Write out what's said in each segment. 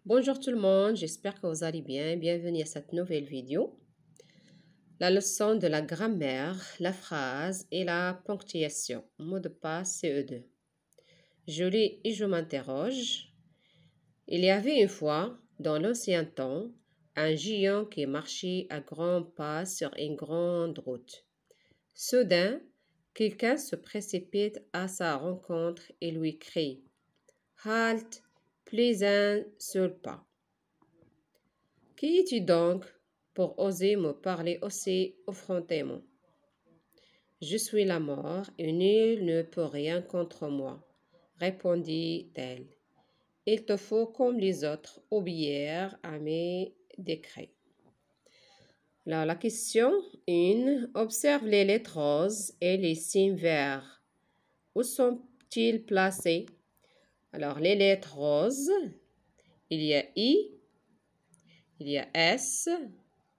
Bonjour tout le monde, j'espère que vous allez bien. Bienvenue à cette nouvelle vidéo. La leçon de la grammaire, la phrase et la ponctuation. Mot de passe CE2. Je lis et je m'interroge. Il y avait une fois, dans l'ancien temps, un géant qui marchait à grands pas sur une grande route. Soudain, quelqu'un se précipite à sa rencontre et lui crie « Halte, plus un seul pas !» Qui es-tu donc pour oser me parler aussi effrontément? Je suis la mort et nul ne peut rien contre moi, répondit-elle. Il te faut, comme les autres, obéir à mes décrets. Alors, la question 1. Observe les lettres roses et les signes verts. Où sont-ils placés? Alors, les lettres roses, il y a I, il y a S,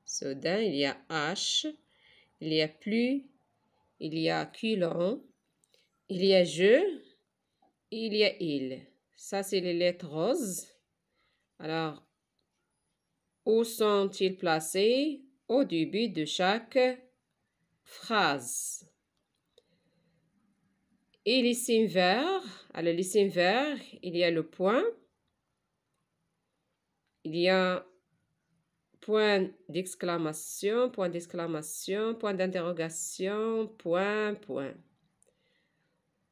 soudain, il y a H, il y a plus, il y a culon, il y a je, il y a il. Ça, c'est les lettres roses. Alors, où sont-ils placés? Au début de chaque phrase. Et les signes verts. Alors, les signes verts, il y a le point. Il y a point d'exclamation, point d'interrogation, point.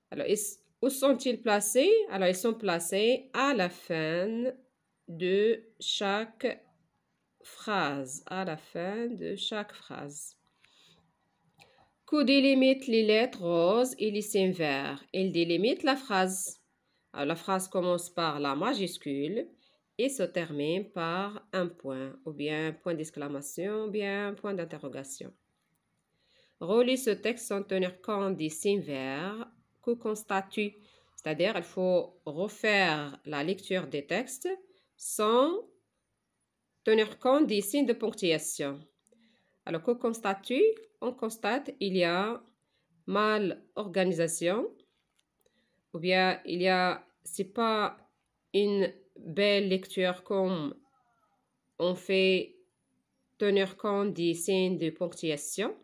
Alors, où sont-ils placés? Alors, ils sont placés à la fin de chaque phrase. À la fin de chaque phrase. Que délimitent les lettres roses et les signes verts? Ils délimitent la phrase. Alors, la phrase commence par la majuscule et se termine par un point, ou bien point d'exclamation, ou bien point d'interrogation. Relis ce texte sans tenir compte des signes verts. Que constates-tu? C'est-à-dire, il faut refaire la lecture des textes sans tenir compte des signes de ponctuation. Alors, que constates-tu? On constate il y a mal organisation, ou bien c'est pas une belle lecture comme on fait tenir compte des signes de ponctuation.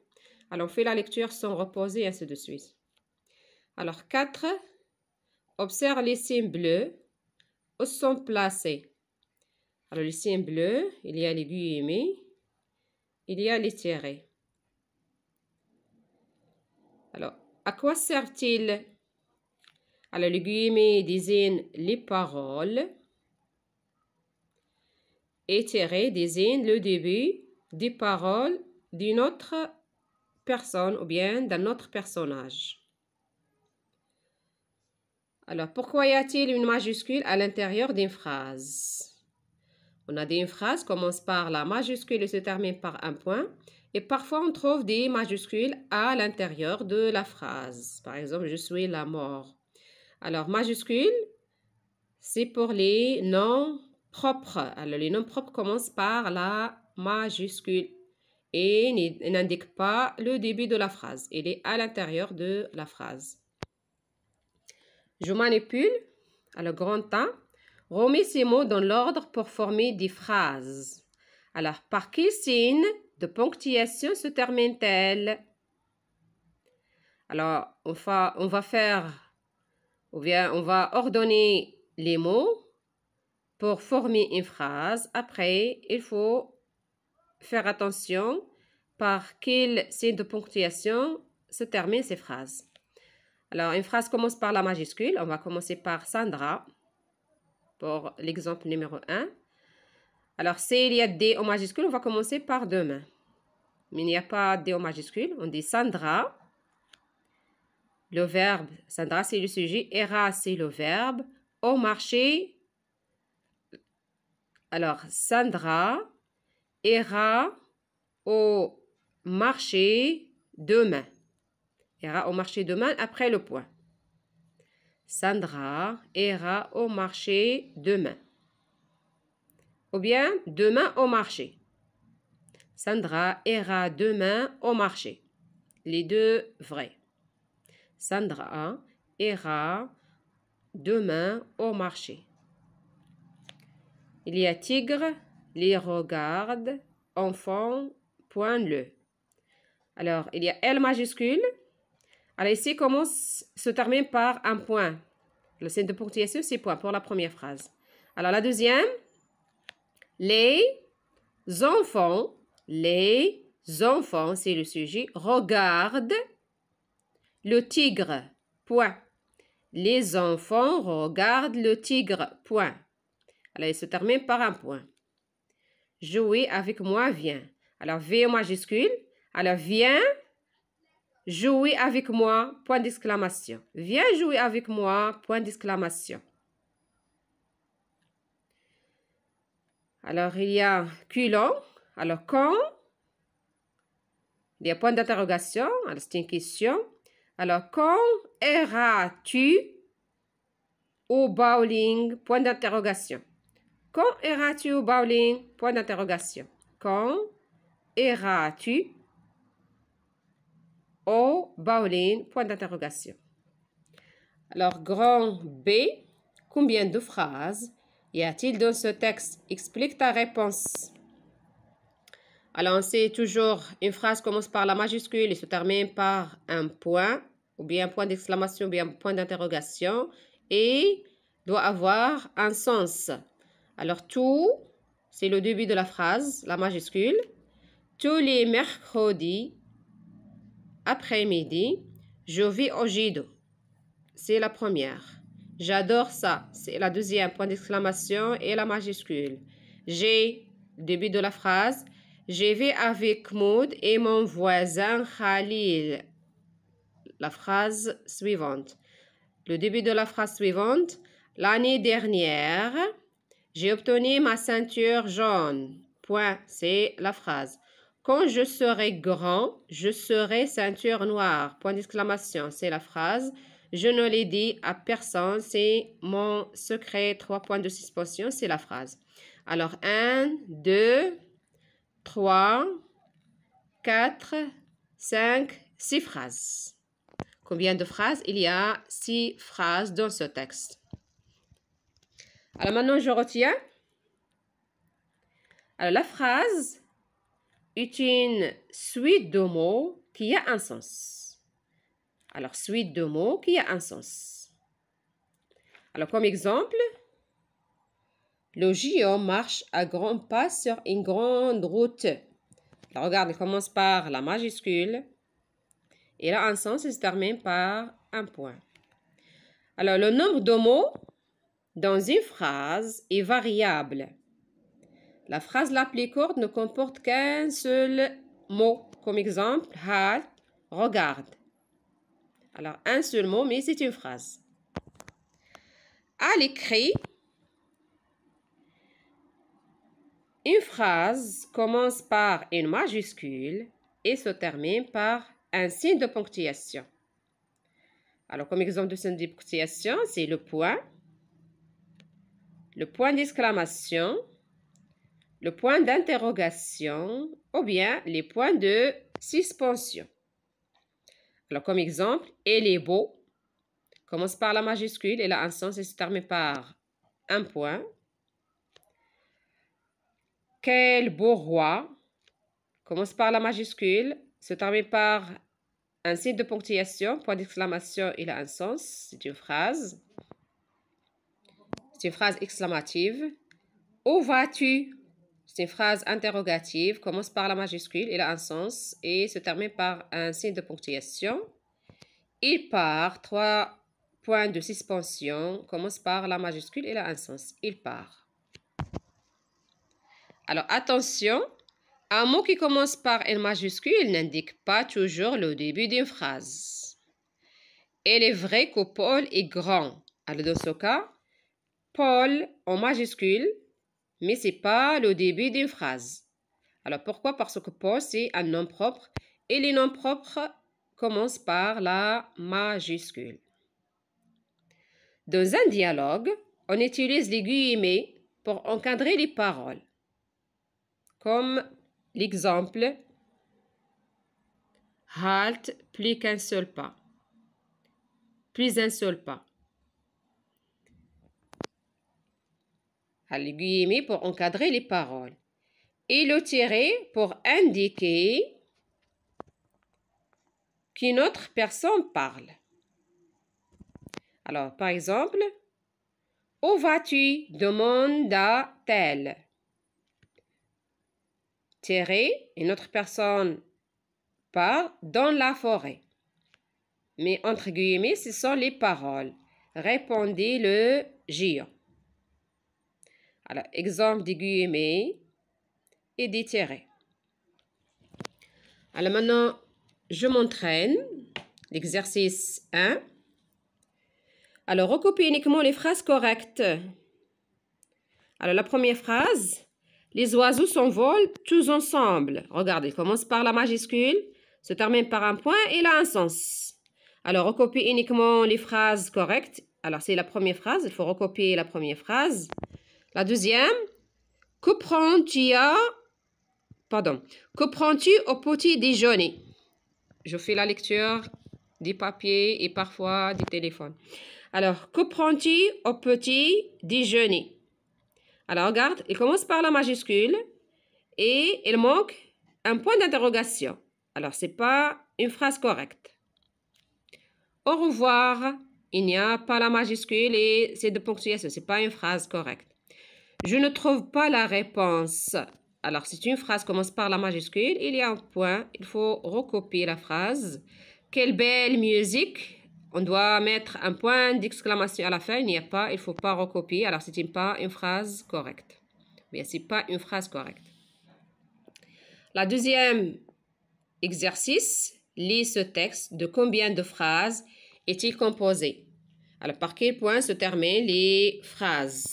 Alors, on fait la lecture sans reposer, et ainsi de suite. Alors, 4. Observe les signes bleus. Où sont placés? Alors, les signes bleus, il y a les guillemets, il y a les tirets. Alors, à quoi servent-ils? Alors, les guillemets désignent les paroles et tirés désignent le début des paroles d'une autre personne ou bien d'un autre personnage. Alors, pourquoi y a-t-il une majuscule à l'intérieur d'une phrase? On a dit une phrase commence par la majuscule et se termine par un point. Et parfois, on trouve des majuscules à l'intérieur de la phrase. Par exemple, je suis la mort. Alors, majuscule, c'est pour les noms propres. Alors, les noms propres commencent par la majuscule et n'indiquent pas le début de la phrase. Il est à l'intérieur de la phrase. Je manipule. Alors, grand A. Remets ces mots dans l'ordre pour former des phrases. Alors, par quel signe de ponctuation se termine-t-elle? Alors, on va ordonner les mots pour former une phrase. Après, il faut faire attention par quel signe de ponctuation se terminent ces phrases. Alors, une phrase commence par la majuscule. On va commencer par Sandra pour l'exemple numéro 1. Alors, s'il y a D au majuscule, on va commencer par demain. Mais il n'y a pas D au majuscule. On dit Sandra. Le verbe, Sandra, c'est le sujet. Ira, c'est le verbe. Au marché. Alors, Sandra ira au marché demain. Ira au marché demain après le point. Sandra ira au marché demain. Ou bien demain au marché. Sandra ira demain au marché. Les deux vrais. Sandra ira demain au marché. Il y a tigre, les regarde, enfant, point le. Alors, il y a L majuscule. Alors, ici, se termine par un point. Le signe de ponctuation, c'est point pour la première phrase. Alors, la deuxième, les enfants, c'est le sujet, regardent le tigre, point. Les enfants regardent le tigre, point. Alors, il se termine par un point. Jouer avec moi, viens. Alors, V majuscule. Alors, viens jouer avec moi, point d'exclamation. Viens jouer avec moi, point d'exclamation. Alors, il y a culot. Alors, quand? Il y a point d'interrogation. Alors, c'est une question. Alors, quand iras-tu au bowling? Point d'interrogation. Quand iras-tu au bowling? Point d'interrogation. Quand iras-tu au bowling? Point d'interrogation. Alors, grand B, combien de phrases y a-t-il dans ce texte? Explique ta réponse. Alors, on sait toujours, une phrase commence par la majuscule et se termine par un point, ou bien un point d'exclamation, ou bien un point d'interrogation, et doit avoir un sens. Alors, tout, c'est le début de la phrase, la majuscule. Tous les mercredis, après-midi, je vais au judo. C'est la première. J'adore ça. C'est la deuxième, point d'exclamation et la majuscule. J'ai, début de la phrase, je vais avec Maud et mon voisin Khalil. La phrase suivante. Le début de la phrase suivante. L'année dernière, j'ai obtenu ma ceinture jaune. Point, c'est la phrase. Quand je serai grand, je serai ceinture noire. Point d'exclamation, c'est la phrase. Je ne l'ai dit à personne, c'est mon secret. 3 points de suspension, c'est la phrase. Alors, 1, 2, 3, 4, 5, 6 phrases. Combien de phrases? Il y a 6 phrases dans ce texte. Alors maintenant, je retiens. Alors, la phrase est une suite de mots qui a un sens. Alors, suite de mots qui a un sens. Alors, comme exemple, le géant marche à grands pas sur une grande route. Alors, regarde, il commence par la majuscule. Il a un sens et se termine par un point. Alors, le nombre de mots dans une phrase est variable. La phrase la plus courte ne comporte qu'un seul mot. Comme exemple, halt, regarde. Alors, un seul mot, mais c'est une phrase. À l'écrit, une phrase commence par une majuscule et se termine par un signe de ponctuation. Alors, comme exemple de signe de ponctuation, c'est le point d'exclamation, le point d'interrogation ou bien les points de suspension. Alors, comme exemple, elle est beau, commence par la majuscule, elle a un sens et se termine par un point. Quel beau roi, commence par la majuscule, se termine par un signe de ponctuation, point d'exclamation, il a un sens, c'est une phrase. C'est une phrase exclamative. Où vas-tu? C'est une phrase interrogative, commence par la majuscule, il a un sens et se termine par un signe de ponctuation. Il part, 3 points de suspension, commence par la majuscule, il a un sens. Il part. Alors, attention, un mot qui commence par une majuscule n'indique pas toujours le début d'une phrase. Il est vrai que Paul est grand. Alors, dans ce cas, Paul en majuscule, mais ce n'est pas le début d'une phrase. Alors, pourquoi? Parce que Paul, c'est un nom propre et les noms propres commencent par la majuscule. Dans un dialogue, on utilise les guillemets pour encadrer les paroles. Comme l'exemple « Halte, plus qu'un seul pas ». Plus un seul pas. Les guillemets pour encadrer les paroles. Et le tiret pour indiquer qu'une autre personne parle. Alors, par exemple, « Où vas-tu » demanda-t-elle. Tiret, une autre personne parle dans la forêt. Mais entre guillemets, ce sont les paroles. Répondit le géant. Alors, exemple des guillemets et des tirets. Alors maintenant, je m'entraîne. L'exercice 1. Alors, recopie uniquement les phrases correctes. Alors, la première phrase, les oiseaux s'envolent tous ensemble. Regardez, il commence par la majuscule, se termine par un point et il a un sens. Alors, recopie uniquement les phrases correctes. Alors, c'est la première phrase, il faut recopier la première phrase. La deuxième, que prends-tu au petit déjeuner? Je fais la lecture des papiers et parfois des téléphones. Alors, que prends-tu au petit déjeuner? Alors, regarde, il commence par la majuscule et il manque un point d'interrogation. Alors, ce n'est pas une phrase correcte. Au revoir, il n'y a pas la majuscule et c'est de ponctuation. Ce n'est pas une phrase correcte. Je ne trouve pas la réponse. Alors, si une phrase commence par la majuscule, il y a un point. Il faut recopier la phrase. Quelle belle musique! On doit mettre un point d'exclamation à la fin. Il n'y a pas, il ne faut pas recopier. Alors, ce n'est pas une phrase correcte. Bien, ce n'est pas une phrase correcte. La deuxième exercice, lis ce texte. De combien de phrases est-il composé? Alors, par quel point se terminent les phrases?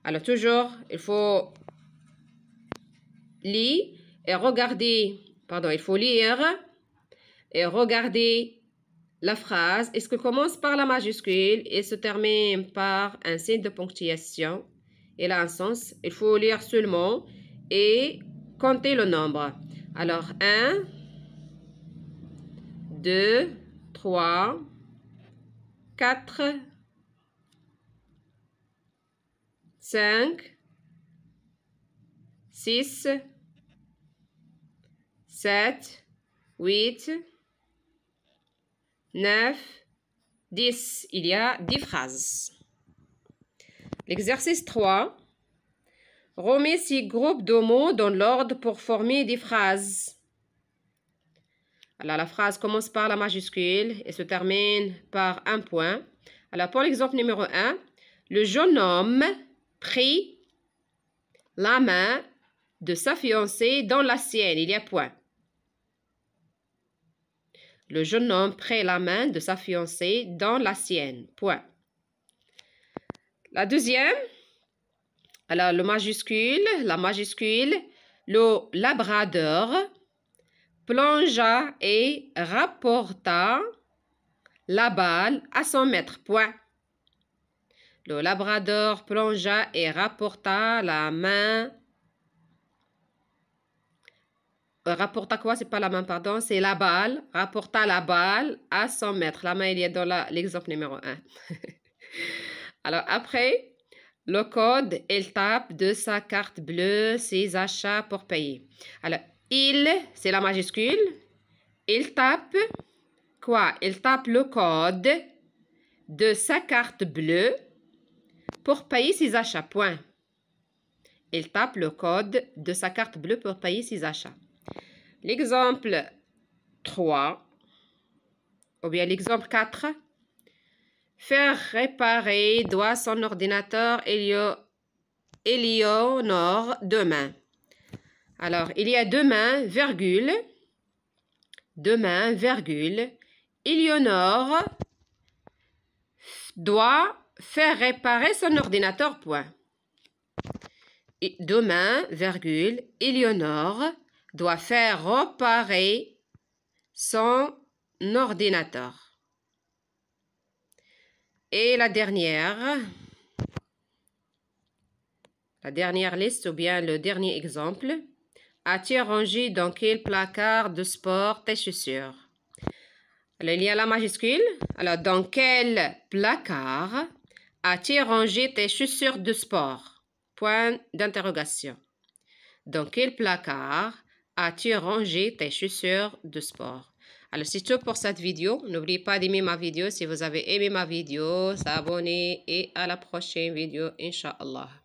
Alors, toujours, il faut lire et regarder, il faut lire et regarder la phrase. Est-ce que commence par la majuscule et se termine par un signe de ponctuation? Il a un sens. Il faut lire seulement et compter le nombre. Alors, 1, 2, 3, 4, 5, 6, 7, 8, 9, 10. Il y a 10 phrases. L'exercice 3. Remets 6 groupes de mots dans l'ordre pour former des phrases. Alors, la phrase commence par la majuscule et se termine par un point. Alors, pour l'exemple numéro 1, le jeune homme prit la main de sa fiancée dans la sienne. Il y a point. Le jeune homme prit la main de sa fiancée dans la sienne. Point. La deuxième, alors la majuscule, le labrador plongea et rapporta la balle à son maître. Point. Le labrador plongea et rapporta la main. Rapporta quoi? C'est pas la main, pardon, c'est la balle. Rapporta la balle à son maître. La main, il y a dans l'exemple numéro 1. Alors, après, le code, il tape de sa carte bleue ses achats pour payer. Alors, il, c'est la majuscule. Il tape quoi? Il tape le code de sa carte bleue pour payer ses achats. Point. Il tape le code de sa carte bleue pour payer ses achats. L'exemple 3, ou bien l'exemple 4, faire réparer doit son ordinateur Éléonore demain. Alors, il y a demain, virgule, Éléonore doit faire réparer son ordinateur, point. Et demain, virgule, Éléonore doit faire réparer son ordinateur. Et la dernière liste ou bien le dernier exemple. As-tu rangé dans quel placard de sport tes chaussures? Alors, il y a la majuscule. Alors, dans quel placard as-tu rangé tes chaussures de sport? point d'interrogation. Dans quel placard as-tu rangé tes chaussures de sport? Alors, c'est tout pour cette vidéo. N'oubliez pas d'aimer ma vidéo si vous avez aimé ma vidéo, s'abonner et à la prochaine vidéo, Inch'Allah.